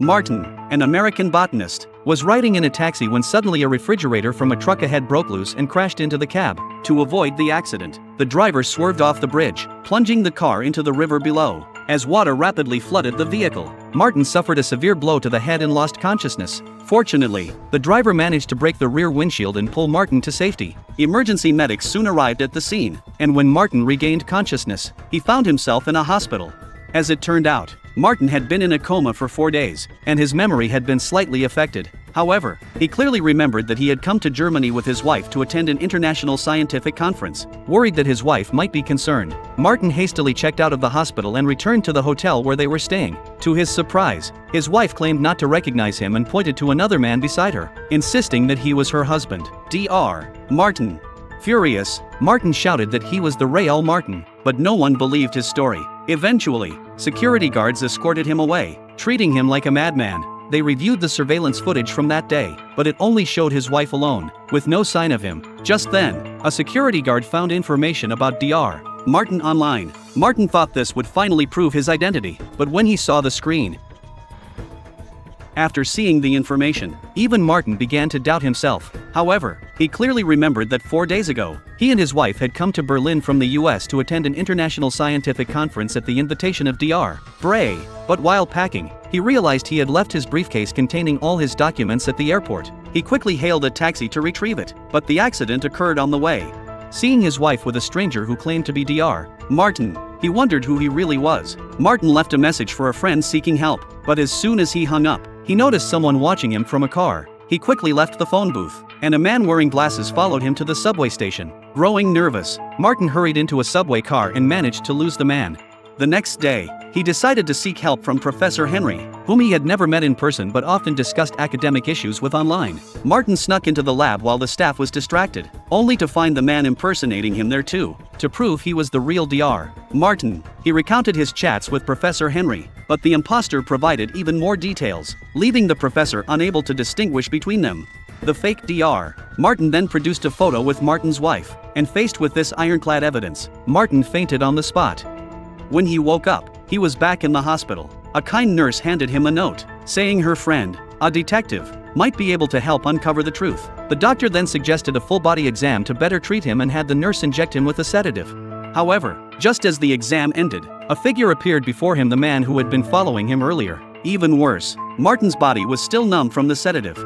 Martin, an American botanist, was riding in a taxi when suddenly a refrigerator from a truck ahead broke loose and crashed into the cab. To avoid the accident, the driver swerved off the bridge, plunging the car into the river below. As water rapidly flooded the vehicle, Martin suffered a severe blow to the head and lost consciousness. Fortunately, the driver managed to break the rear windshield and pull Martin to safety. Emergency medics soon arrived at the scene, and when Martin regained consciousness, he found himself in a hospital. As it turned out, Martin had been in a coma for 4 days, and his memory had been slightly affected. However, he clearly remembered that he had come to Germany with his wife to attend an international scientific conference. Worried that his wife might be concerned, Martin hastily checked out of the hospital and returned to the hotel where they were staying. To his surprise, his wife claimed not to recognize him and pointed to another man beside her, insisting that he was her husband, Dr. Martin. Furious, Martin shouted that he was the Real Martin, but no one believed his story. Eventually, security guards escorted him away, treating him like a madman. They reviewed the surveillance footage from that day, but it only showed his wife alone, with no sign of him. Just then, a security guard found information about Dr. Martin online. Martin thought this would finally prove his identity, but when he saw the screen, after seeing the information, even Martin began to doubt himself. However, he clearly remembered that 4 days ago, he and his wife had come to Berlin from the US to attend an international scientific conference at the invitation of Dr. Bray. But while packing, he realized he had left his briefcase containing all his documents at the airport. He quickly hailed a taxi to retrieve it, but the accident occurred on the way. Seeing his wife with a stranger who claimed to be Dr. Martin, he wondered who he really was. Martin left a message for a friend seeking help, but as soon as he hung up, he noticed someone watching him from a car. He quickly left the phone booth, and a man wearing glasses followed him to the subway station. Growing nervous, Martin hurried into a subway car and managed to lose the man. The next day, he decided to seek help from Professor Henry, whom he had never met in person but often discussed academic issues with online. Martin snuck into the lab while the staff was distracted, only to find the man impersonating him there too. To prove he was the real Dr. Martin, he recounted his chats with Professor Henry, but the imposter provided even more details, leaving the professor unable to distinguish between them. The fake Dr. Martin then produced a photo with Martin's wife, and faced with this ironclad evidence, Martin fainted on the spot. When he woke up, he was back in the hospital. A kind nurse handed him a note, saying her friend, a detective, might be able to help uncover the truth. The doctor then suggested a full-body exam to better treat him and had the nurse inject him with a sedative. However, just as the exam ended, a figure appeared before him, the man who had been following him earlier. Even worse, Martin's body was still numb from the sedative.